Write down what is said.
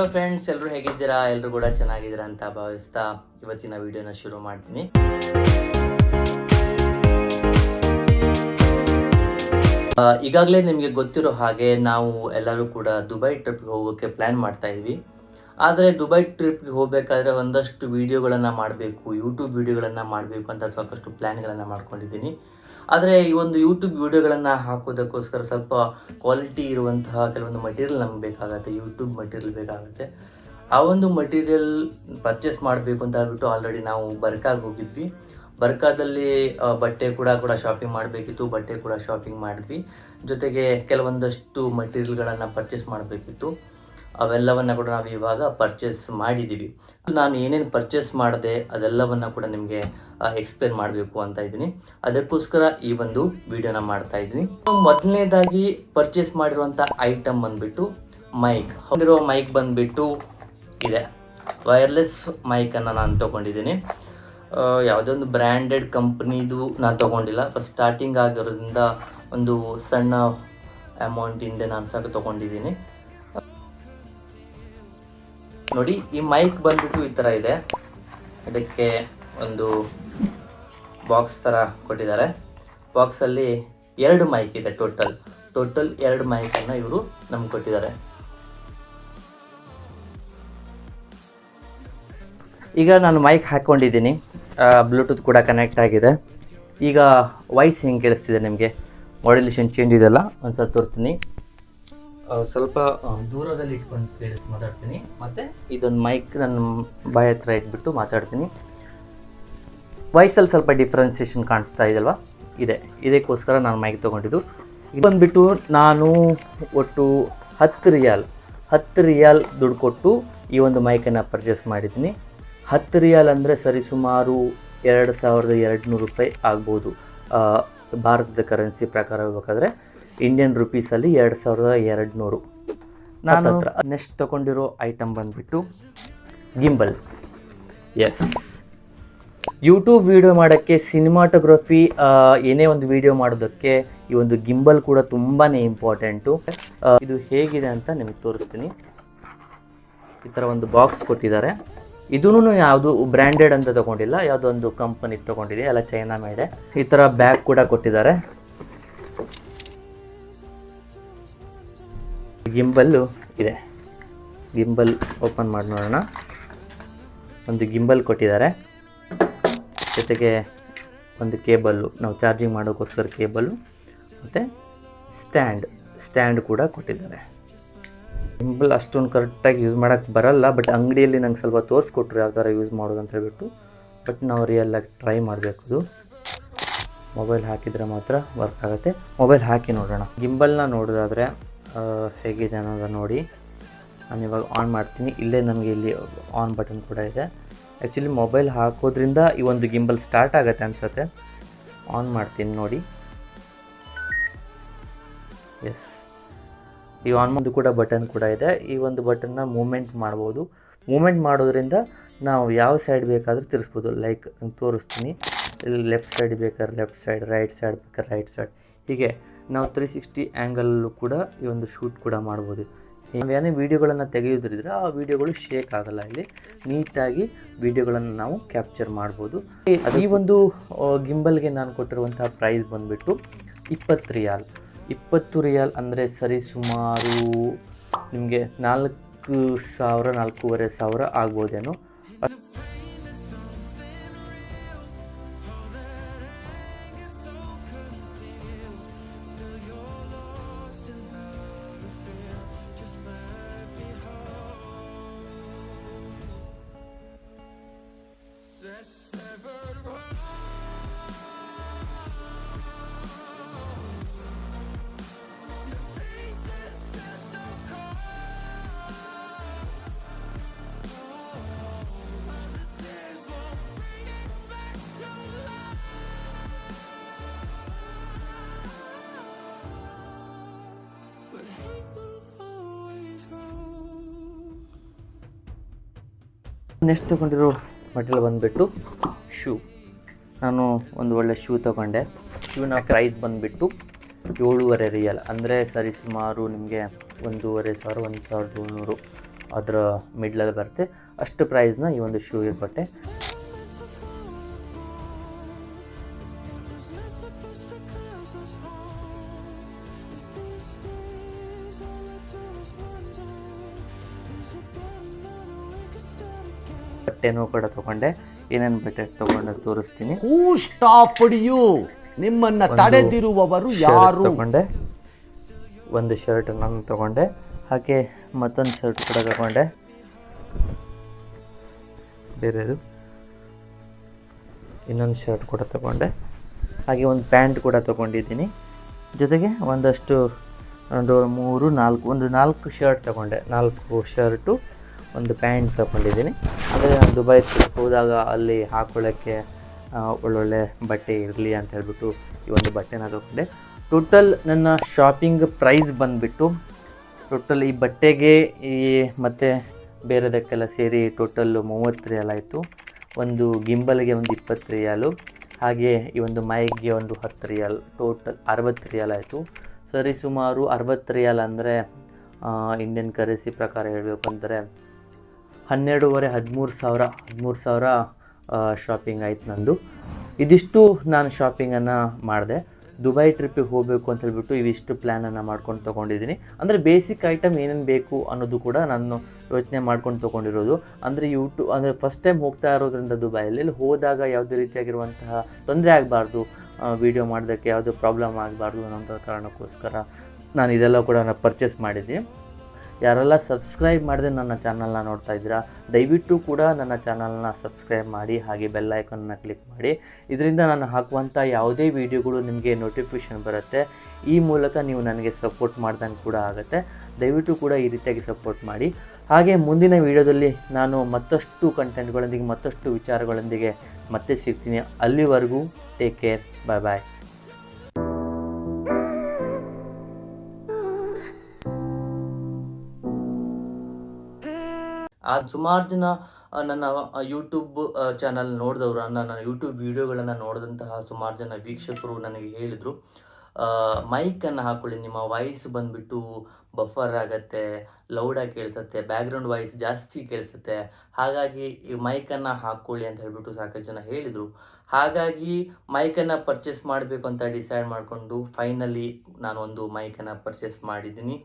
Hello friends, ಎಲ್ಲರೂ ಹೇಗಿದ್ದೀರಾ? ಎಲ್ಲರೂ ಕೂಡ ಚೆನ್ನಾಗಿದ್ದೀರಾ ಅಂತ ಭಾವಿಸ್ತಾ ಇವತ್ತಿನ ವಿಡಿಯೋನ ಶುರು ಮಾಡ್ತೀನಿ. ಈಗಾಗಲೇ ನಿಮಗೆ ಗೊತ್ತಿರೋ ಹಾಗೆ ನಾವು ಎಲ್ಲರೂ ಕೂಡ ದುಬೈ ಟ್ರಿಪ್ಗೆ ಹೋಗೋಕ್ಕೆ ಪ್ಲ್ಯಾನ್ ಮಾಡ್ತಾ ಇದ್ವಿ. ಆದರೆ ದುಬೈ ಟ್ರಿಪ್ಗೆ ಹೋಗಬೇಕಾದ್ರೆ ಒಂದಷ್ಟು ವೀಡಿಯೋಗಳನ್ನು ಮಾಡಬೇಕು, ಯೂಟ್ಯೂಬ್ ವೀಡಿಯೋಗಳನ್ನು ಮಾಡಬೇಕು ಅಂತ ಸಾಕಷ್ಟು ಪ್ಲ್ಯಾನ್ಗಳನ್ನು ಮಾಡ್ಕೊಂಡಿದ್ದೀನಿ. ಆದರೆ ಈ ಒಂದು ಯೂಟ್ಯೂಬ್ ವೀಡಿಯೋಗಳನ್ನು ಹಾಕೋದಕ್ಕೋಸ್ಕರ ಸ್ವಲ್ಪ ಕ್ವಾಲಿಟಿ ಇರುವಂತಹ ಕೆಲವೊಂದು ಮಟೀರಿಯಲ್ ನಮ್ಗೆ ಬೇಕಾಗುತ್ತೆ, ಯೂಟ್ಯೂಬ್ ಮಟೀರಿಯಲ್ ಬೇಕಾಗುತ್ತೆ. ಆ ಒಂದು ಮಟೀರಿಯಲ್ ಪರ್ಚೇಸ್ ಮಾಡಬೇಕು ಅಂತ ಹೇಳ್ಬಿಟ್ಟು ಆಲ್ರೆಡಿ ನಾವು ಬರ್ಕಾಗೆ ಹೋಗಿದ್ವಿ. ಬರ್ಕಾದಲ್ಲಿ ಬಟ್ಟೆ ಕೂಡ ಶಾಪಿಂಗ್ ಮಾಡಬೇಕಿತ್ತು, ಬಟ್ಟೆ ಕೂಡ ಶಾಪಿಂಗ್ ಮಾಡಿದ್ವಿ. ಜೊತೆಗೆ ಕೆಲವೊಂದಷ್ಟು ಮಟೀರಿಯಲ್ಗಳನ್ನು ಪರ್ಚೇಸ್ ಮಾಡಬೇಕಿತ್ತು. ಅವೆಲ್ಲವನ್ನು ಕೂಡ ನಾವು ಇವಾಗ ಪರ್ಚೇಸ್ ಮಾಡಿದ್ದೀವಿ. ನಾನು ಏನೇನು ಪರ್ಚೇಸ್ ಮಾಡಿದೆ ಅದೆಲ್ಲವನ್ನು ಕೂಡ ನಿಮಗೆ ಎಕ್ಸ್ಪ್ಲೇನ್ ಮಾಡಬೇಕು ಅಂತ ಇದ್ದೀನಿ. ಅದಕ್ಕೋಸ್ಕರ ಈ ಒಂದು ವಿಡಿಯೋನ ಮಾಡ್ತಾ ಇದ್ದೀನಿ. ಮೊದಲನೇದಾಗಿ ಪರ್ಚೇಸ್ ಮಾಡಿರುವಂಥ ಐಟಮ್ ಬಂದುಬಿಟ್ಟು ಮೈಕ್. ಹೊಂದಿರೋ ಮೈಕ್ ಬಂದುಬಿಟ್ಟು ಇದೆ, ವೈರ್ಲೆಸ್ ಮೈಕನ್ನು ನಾನು ತೊಗೊಂಡಿದ್ದೀನಿ. ಯಾವುದೇ ಒಂದು ಬ್ರ್ಯಾಂಡೆಡ್ ಕಂಪ್ನಿದು ನಾನು ತೊಗೊಂಡಿಲ್ಲ. ಫಸ್ಟ್ ಸ್ಟಾರ್ಟಿಂಗ್ ಆಗಿರೋದ್ರಿಂದ ಒಂದು ಸಣ್ಣ ಅಮೌಂಟಿಂದ ನಾನು ಸಾಕು ತೊಗೊಂಡಿದ್ದೀನಿ. ನೋಡಿ, ಈ ಮೈಕ್ ಬಂದ್ಬಿಟ್ಟು ಈ ಥರ ಇದೆ. ಇದಕ್ಕೆ ಒಂದು ಬಾಕ್ಸ್ ಥರ ಕೊಟ್ಟಿದ್ದಾರೆ. ಬಾಕ್ಸಲ್ಲಿ 2 ಮೈಕ್ ಇದೆ. ಟೋಟಲ್ 2 ಮೈಕನ್ನು ಇವರು ನಮ್ಗೆ ಕೊಟ್ಟಿದ್ದಾರೆ. ಈಗ ನಾನು ಮೈಕ್ ಹಾಕ್ಕೊಂಡಿದ್ದೀನಿ, ಬ್ಲೂಟೂತ್ ಕೂಡ ಕನೆಕ್ಟ್ ಆಗಿದೆ. ಈಗ ವಾಯ್ಸ್ ಹೆಂಗೆ ಕೇಳಿಸ್ತಿದೆ ನಿಮಗೆ? ಮಾಡ್ಯುಲೇಷನ್ ಚೇಂಜ್ ಇದೆಲ್ಲ ಒಂದ್ಸಲ ತೋರಿಸ್ತೀನಿ. ಸ್ವಲ್ಪ ದೂರದಲ್ಲಿ ಇಟ್ಕೊಂಡು ಮಾತಾಡ್ತೀನಿ. ಮತ್ತು ಇದೊಂದು ಮೈಕ್ ನನ್ನ ಬಾಯಿ ಹತ್ರ ಇಟ್ಬಿಟ್ಟು ಮಾತಾಡ್ತೀನಿ. ವಾಯ್ಸಲ್ಲಿ ಸ್ವಲ್ಪ ಡಿಫ್ರೆನ್ಸಿಯೇಷನ್ ಕಾಣಿಸ್ತಾ ಇದೆಯಲ್ವ, ಇದಕ್ಕೋಸ್ಕರ ನಾನು ಮೈಕ್ ತೊಗೊಂಡಿದ್ದು. ಇದು ಬಂದುಬಿಟ್ಟು ನಾನು ಒಟ್ಟು 10 ರಿಯಾಲ್ ದುಡ್ಡು ಕೊಟ್ಟು ಈ ಒಂದು ಮೈಕನ್ನು ಪರ್ಚೇಸ್ ಮಾಡಿದ್ದೀನಿ. 10 ರಿಯಾಲ್ ಅಂದರೆ ಸರಿಸುಮಾರು 2200 ರೂಪಾಯಿ ಆಗ್ಬೋದು. ಭಾರತದ ಕರೆನ್ಸಿ ಪ್ರಕಾರ ಹೋಗ್ಬೇಕಾದ್ರೆ ಇಂಡಿಯನ್ ರುಪೀಸಲ್ಲಿ 2200. ನಾನು ನೆಕ್ಸ್ಟ್ ತೊಗೊಂಡಿರೋ ಐಟಮ್ ಬಂದುಬಿಟ್ಟು ಗಿಂಬಲ್. ಎಸ್, ಯೂಟ್ಯೂಬ್ ವೀಡಿಯೋ ಮಾಡೋಕ್ಕೆ, ಸಿನಿಮಾಟೋಗ್ರಫಿ ಏನೇ ಒಂದು ವೀಡಿಯೋ ಮಾಡೋದಕ್ಕೆ ಈ ಒಂದು ಗಿಂಬಲ್ ಕೂಡ ತುಂಬಾ ಇಂಪಾರ್ಟೆಂಟು. ಇದು ಹೇಗಿದೆ ಅಂತ ನಿಮಗೆ ತೋರಿಸ್ತೀನಿ. ಈ ಥರ ಒಂದು ಬಾಕ್ಸ್ ಕೊಟ್ಟಿದ್ದಾರೆ. ಇದೂ ಯಾವುದು ಬ್ರ್ಯಾಂಡೆಡ್ ಅಂತ ತೊಗೊಂಡಿಲ್ಲ, ಯಾವುದೋ ಒಂದು ಕಂಪನಿ ತೊಗೊಂಡಿದೆ, ಎಲ್ಲ ಚೈನಾ ಮೇಡೆ. ಈ ಥರ ಬ್ಯಾಗ್ ಕೂಡ ಕೊಟ್ಟಿದ್ದಾರೆ. ಗಿಂಬಲ್ಲು ಇದೆ. ಗಿಂಬಲ್ ಓಪನ್ ಮಾಡಿ ನೋಡೋಣ. ಒಂದು ಗಿಂಬಲ್ ಕೊಟ್ಟಿದ್ದಾರೆ, ಜೊತೆಗೆ ಒಂದು ಕೇಬಲ್ಲು, ನಾವು ಚಾರ್ಜಿಂಗ್ ಮಾಡೋಕ್ಕೋಸ್ಕರ ಕೇಬಲ್ಲು, ಮತ್ತು ಸ್ಟ್ಯಾಂಡ್ ಕೂಡ ಕೊಟ್ಟಿದ್ದಾರೆ. ಗಿಂಬಲ್ ಅಷ್ಟೊಂದು ಕರೆಕ್ಟಾಗಿ ಯೂಸ್ ಮಾಡೋಕ್ಕೆ ಬರಲ್ಲ, ಬಟ್ ಅಂಗಡಿಯಲ್ಲಿ ನಂಗೆ ಸ್ವಲ್ಪ ತೋರಿಸ್ಕೊಟ್ರು ಯಾವ ಥರ ಯೂಸ್ ಮಾಡೋದು ಅಂತ ಹೇಳ್ಬಿಟ್ಟು. ಬಟ್ ನಾವು ರಿಯಲ್ಲಾಗಿ ಟ್ರೈ ಮಾಡಬೇಕು. ಅದು ಮೊಬೈಲ್ ಹಾಕಿದರೆ ಮಾತ್ರ ವರ್ಕ್ ಆಗುತ್ತೆ. ಮೊಬೈಲ್ ಹಾಕಿ ನೋಡೋಣ. ಗಿಂಬಲ್ನ ನೋಡೋದಾದರೆ ಹೇಗಿದೆ ಅನ್ನೋದನ್ನು ನೋಡಿ. ನಾನು ಇವಾಗ ಆನ್ ಮಾಡ್ತೀನಿ. ಇಲ್ಲೇ ನಮಗೆ ಇಲ್ಲಿ ಆನ್ ಬಟನ್ ಕೂಡ ಇದೆ. ಆ್ಯಕ್ಚುಲಿ ಮೊಬೈಲ್ ಹಾಕೋದ್ರಿಂದ ಈ ಒಂದು ಗಿಂಬಲ್ ಸ್ಟಾರ್ಟ್ ಆಗುತ್ತೆ ಅನಿಸುತ್ತೆ. ಆನ್ ಮಾಡ್ತೀನಿ ನೋಡಿ. ಎಸ್, ಈ ಆನ್ ಮಾಡೋದು ಕೂಡ ಬಟನ್ ಕೂಡ ಇದೆ. ಈ ಒಂದು ಬಟನ್ನ ಮೂಮೆಂಟ್ ಮಾಡ್ಬೋದು. ಮೂಮೆಂಟ್ ಮಾಡೋದ್ರಿಂದ ನಾವು ಯಾವ ಸೈಡ್ ಬೇಕಾದರೂ ತಿರ್ಸ್ಬೋದು. ಲೈಕ್ ತೋರಿಸ್ತೀನಿ. ಇಲ್ಲಿ ಲೆಫ್ಟ್ ಸೈಡ್ ಬೇಕಾದ್ರೆ ಲೆಫ್ಟ್ ಸೈಡ್, ರೈಟ್ ಸೈಡ್ ಬೇಕಾದ್ರೆ ರೈಟ್ ಸೈಡ್, ಹೀಗೆ ನಾವು 360 ಆ್ಯಂಗಲ್ಲೂ ಕೂಡ ಈ ಒಂದು ಶೂಟ್ ಕೂಡ ಮಾಡ್ಬೋದು. ಏನೇ ವೀಡಿಯೋಗಳನ್ನು ತೆಗೆಯೋದ್ರಿದ್ರೆ ಆ ವೀಡಿಯೋಗಳು ಶೇಕ್ ಆಗೋಲ್ಲ. ಇಲ್ಲಿ ನೀಟಾಗಿ ವೀಡಿಯೋಗಳನ್ನು ನಾವು ಕ್ಯಾಪ್ಚರ್ ಮಾಡ್ಬೋದು. ಈ ಒಂದು ಗಿಂಬಲ್ಗೆ ನಾನು ಕೊಟ್ಟಿರುವಂತಹ ಪ್ರೈಸ್ ಬಂದುಬಿಟ್ಟು 20 ರಿಯಾಲ್. 20 ರಿಯಾಲ್ ಅಂದರೆ ಸರಿ ಸುಮಾರು ನಿಮಗೆ 4,000-4,500 ಆಗ್ಬೋದೇನೋ. ನೆಕ್ಸ್ಟ್ ತೊಗೊಂಡಿರೋ ಮಟೀರಿಯಲ್ ಬಂದುಬಿಟ್ಟು ಶೂ. ನಾನು ಒಂದು ಒಳ್ಳೆ ಶೂ ತೊಗೊಂಡೆ. ಶೂನ ಪ್ರೈಸ್ ಬಂದುಬಿಟ್ಟು 7.5 ರಿಯಾಲ್ ಅಂದರೆ ಸರಿ ಸುಮಾರು ನಿಮಗೆ 1,500 1,700 ಅದರ ಮಿಡ್ಲಲ್ಲಿ ಬರುತ್ತೆ. ಅಷ್ಟು ಪ್ರೈಸ್ನ ಈ ಒಂದು ಶೂಗೆ ಕೊಟ್ಟೆ. ಬಟ್ಟೆನೂ ಕೂಡ ತೊಗೊಂಡೆ. ಏನೇನು ಬಟ್ಟೆ ತೊಗೊಂಡು ತೋರಿಸ್ತೀನಿ. ನಿಮ್ಮನ್ನ ತಡೆದಿರುವವರು ಯಾರು? ತಗೊಂಡೆ, ಒಂದು ಶರ್ಟ್ ನಾನು ತಗೊಂಡೆ, ಹಾಗೆ ಮತ್ತೊಂದು ಶರ್ಟ್ ಕೂಡ ತಗೊಂಡೆ ಬೇರೆದು, ಇನ್ನೊಂದು ಶರ್ಟ್ ಕೂಡ ತಗೊಂಡೆ, ಹಾಗೆ ಒಂದು ಪ್ಯಾಂಟ್ ಕೂಡ ತೊಗೊಂಡಿದ್ದೀನಿ. ಜೊತೆಗೆ ಒಂದಷ್ಟು ಒಂದು 4 ಶರ್ಟ್ ತಗೊಂಡೆ, 4 ಶರ್ಟು, ಒಂದು ಪ್ಯಾಂಟ್ ತೊಗೊಂಡಿದ್ದೀನಿ. ಅಂದರೆ ನಾನು ದುಬೈ ಹೋದಾಗ ಅಲ್ಲಿ ಹಾಕ್ಕೊಳ್ಳೋಕ್ಕೆ ಒಳ್ಳೊಳ್ಳೆ ಬಟ್ಟೆ ಇರಲಿ ಅಂತ ಹೇಳ್ಬಿಟ್ಟು ಈ ಒಂದು ಬಟ್ಟೆನ ತೊಗೊಂಡೆ. ಟೋಟಲ್ ನನ್ನ ಶಾಪಿಂಗ್ ಪ್ರೈಸ್ ಬಂದುಬಿಟ್ಟು ಟೋಟಲ್ ಈ ಬಟ್ಟೆಗೆ ಮತ್ತು ಬೇರೆದಕ್ಕೆಲ್ಲ ಸೇರಿ ಟೋಟಲ್ಲು 30 ರಿಯಾಲ್ ಆಯಿತು. ಒಂದು ಗಿಂಬಲ್ಗೆ ಒಂದು 20 ರಿಯಾಲು, ಹಾಗೆ ಈ ಒಂದು ಮೈಕ್ಗೆ ಒಂದು 10 ರಿಯಾಲ್, ಟೋಟಲ್ 60 ರಿಯಾಲ್ ಆಯಿತು. ಸರಿ ಸುಮಾರು 60 ರಿಯಾಲ್ ಅಂದರೆ ಇಂಡಿಯನ್ ಕರೆನ್ಸಿ ಪ್ರಕಾರ ಹೇಳಬೇಕು ಅಂದರೆ 13,000 ಶಾಪಿಂಗ್ ಆಯ್ತು ನಂದು. ಇದಿಷ್ಟು ನಾನು ಶಾಪಿಂಗನ್ನು ಮಾಡಿದೆ. ದುಬೈ ಟ್ರಿಪ್ಪಿಗೆ ಹೋಗಬೇಕು ಅಂತ ಹೇಳ್ಬಿಟ್ಟು ಇವಿಷ್ಟು ಪ್ಲ್ಯಾನನ್ನು ಮಾಡ್ಕೊಂಡು ತೊಗೊಂಡಿದ್ದೀನಿ. ಅಂದರೆ ಬೇಸಿಕ್ ಐಟಮ್ ಏನೇನು ಬೇಕು ಅನ್ನೋದು ಕೂಡ ನಾನು ಯೋಚನೆ ಮಾಡ್ಕೊಂಡು ತೊಗೊಂಡಿರೋದು. ಅಂದರೆ ಅಂದರೆ ಫಸ್ಟ್ ಟೈಮ್ ಹೋಗ್ತಾ ಇರೋದ್ರಿಂದ ದುಬೈಯಲ್ಲಿ ಹೋದಾಗ ಯಾವುದೇ ರೀತಿಯಾಗಿರುವಂತಹ ತೊಂದರೆ ಆಗಬಾರ್ದು, ವೀಡಿಯೋ ಮಾಡೋದಕ್ಕೆ ಯಾವುದೇ ಪ್ರಾಬ್ಲಮ್ ಆಗಬಾರ್ದು ಅನ್ನೋಂಥ ಕಾರಣಕ್ಕೋಸ್ಕರ ನಾನು ಇದೆಲ್ಲ ಕೂಡ ಪರ್ಚೇಸ್ ಮಾಡಿದ್ದೀನಿ. ಯಾರೆಲ್ಲ ಸಬ್ಸ್ಕ್ರೈಬ್ ಮಾಡದೆ ನನ್ನ ಚಾನಲ್ನ ನೋಡ್ತಾ ಇದ್ದೀರಾ, ದಯವಿಟ್ಟು ಕೂಡ ನನ್ನ ಚಾನಲ್ನ ಸಬ್ಸ್ಕ್ರೈಬ್ ಮಾಡಿ, ಹಾಗೆ ಬೆಲ್ ಐಕನ್ನ ಕ್ಲಿಕ್ ಮಾಡಿ. ಇದರಿಂದ ನಾನು ಹಾಕುವಂಥ ಯಾವುದೇ ವೀಡಿಯೋಗಳು ನಿಮಗೆ ನೋಟಿಫಿಕೇಷನ್ ಬರುತ್ತೆ. ಈ ಮೂಲಕ ನೀವು ನನಗೆ ಸಪೋರ್ಟ್ ಮಾಡ್ದಂಗೆ ಕೂಡ ಆಗುತ್ತೆ. ದಯವಿಟ್ಟು ಕೂಡ ಈ ರೀತಿಯಾಗಿ ಸಪೋರ್ಟ್ ಮಾಡಿ. ಹಾಗೆ ಮುಂದಿನ ವೀಡಿಯೋದಲ್ಲಿ ನಾನು ಮತ್ತಷ್ಟು ಕಂಟೆಂಟ್ಗಳೊಂದಿಗೆ, ಮತ್ತಷ್ಟು ವಿಚಾರಗಳೊಂದಿಗೆ ಮತ್ತೆ ಸಿಗ್ತೀನಿ. ಅಲ್ಲಿವರೆಗೂ ಟೇಕ್ ಕೇರ್, ಬಾಯ್ ಬಾಯ್. ಸುಮಾರು ಜನ ನನ್ನ ಯೂಟ್ಯೂಬ್ ಚಾನಲ್ ನೋಡಿದವರು, ನನ್ನ ಯೂಟ್ಯೂಬ್ ವೀಡಿಯೋಗಳನ್ನು ನೋಡಿದಂತಹ ಸುಮಾರು ಜನ ವೀಕ್ಷಕರು ನನಗೆ ಹೇಳಿದರು, ಮೈಕನ್ನು ಹಾಕ್ಕೊಳ್ಳಿ, ನಿಮ್ಮ ವಾಯ್ಸ್ ಬಂದುಬಿಟ್ಟು ಬಫರ್ ಆಗುತ್ತೆ, ಲೌಡಾಗಿ ಕೇಳಿಸುತ್ತೆ, ಬ್ಯಾಕ್ಗ್ರೌಂಡ್ ವಾಯ್ಸ್ ಜಾಸ್ತಿ ಕೇಳಿಸುತ್ತೆ, ಹಾಗಾಗಿ ಈ ಮೈಕನ್ನು ಹಾಕ್ಕೊಳ್ಳಿ ಅಂತ ಹೇಳಿಬಿಟ್ಟು ಸಾಕಷ್ಟು ಜನ ಹೇಳಿದರು. ಹಾಗಾಗಿ ಮೈಕನ್ನು ಪರ್ಚೇಸ್ ಮಾಡಬೇಕು ಅಂತ ಡಿಸೈಡ್ ಮಾಡಿಕೊಂಡು ಫೈನಲಿ ನಾನು ಒಂದು ಮೈಕನ್ನು ಪರ್ಚೇಸ್ ಮಾಡಿದ್ದೀನಿ.